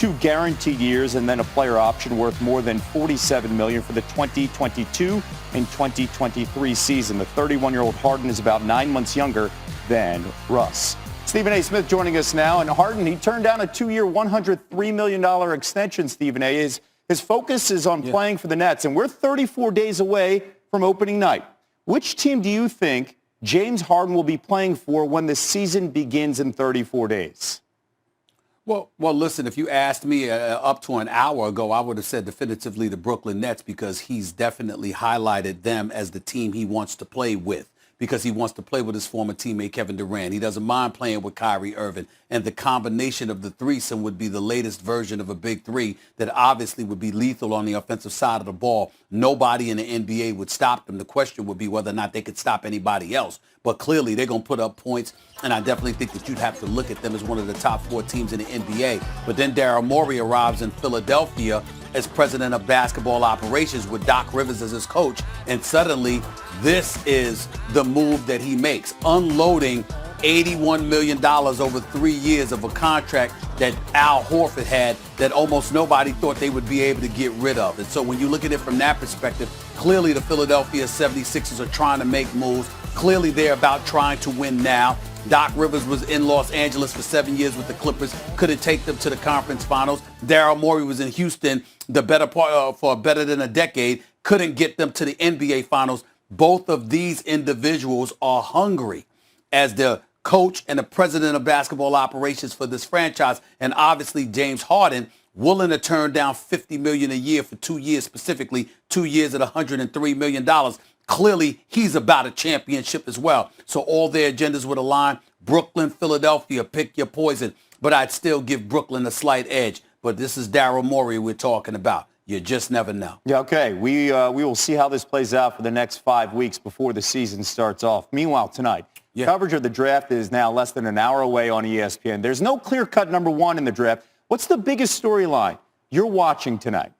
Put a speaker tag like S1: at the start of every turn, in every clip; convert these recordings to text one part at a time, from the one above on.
S1: 2 guaranteed years and then a player option worth more than $47 million for the 2022 and 2023 season. The 31-year-old Harden is about 9 months younger than Russ. Stephen A. Smith joining us now. And Harden, he turned down a 2-year, $103 million extension, Stephen A. His focus is on playing for the Nets, and we're 34 days away from opening night. Which team do you think James Harden will be playing for when the season begins in 34 days?
S2: Well, listen, if you asked me up to an hour ago, I would have said definitively the Brooklyn Nets, because he's definitely highlighted them as the team he wants to play with, because he wants to play with his former teammate Kevin Durant. He doesn't mind playing with Kyrie Irving. And the combination of the threesome would be the latest version of a big three that obviously would be lethal on the offensive side of the ball. Nobody in the NBA would stop them. The question would be whether or not they could stop anybody else. But clearly they're going to put up points, and I definitely think that you'd have to look at them as one of the top 4 teams in the NBA. But then Daryl Morey arrives in Philadelphia as president of basketball operations with Doc Rivers as his coach, and suddenly this is the move that he makes, unloading $81 million over 3 years of a contract that Al Horford had that almost nobody thought they would be able to get rid of. And so when you look at it from that perspective, clearly the Philadelphia 76ers are trying to make moves. Clearly they're about trying to win now. Doc Rivers was in Los Angeles for 7 years with the Clippers, couldn't take them to the conference finals. Daryl Morey was in Houston for better than a decade, couldn't get them to the NBA finals. Both of these individuals are hungry as the coach and the president of basketball operations for this franchise. And obviously James Harden willing to turn down $50 million a year for 2 years, specifically 2 years at $103 million. Clearly, he's about a championship as well. So all their agendas would align. Brooklyn, Philadelphia, pick your poison. But I'd still give Brooklyn a slight edge. But this is Daryl Morey we're talking about. You just never know.
S1: Yeah, okay. We will see how this plays out for the next 5 weeks before the season starts off. Meanwhile, tonight, coverage of the draft is now less than an hour away on ESPN. There's no clear-cut number 1 in the draft. What's the biggest storyline you're watching tonight?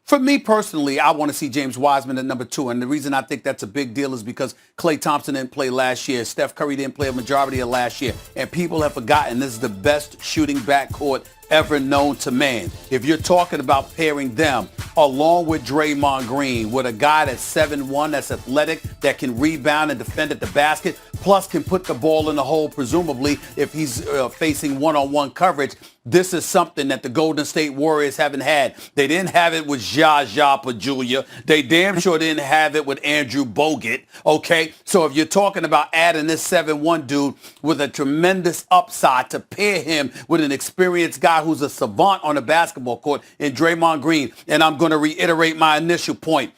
S2: For me personally, I want to see James Wiseman at number 2. And the reason I think that's a big deal is because Klay Thompson didn't play last year. Steph Curry didn't play a majority of last year. And people have forgotten this is the best shooting backcourt ever known to man. If you're talking about pairing them along with Draymond Green, with a guy that's 7'1", that's athletic, that can rebound and defend at the basket, plus can put the ball in the hole, presumably, if he's facing one-on-one coverage, this is something that the Golden State Warriors haven't had. They didn't have it with Zsa Pachulia. They damn sure didn't have it with Andrew Bogut, okay? So if you're talking about adding this 7'1" dude with a tremendous upside to pair him with an experienced guy who's a savant on the basketball court in Draymond Green, and I'm going to reiterate my initial point,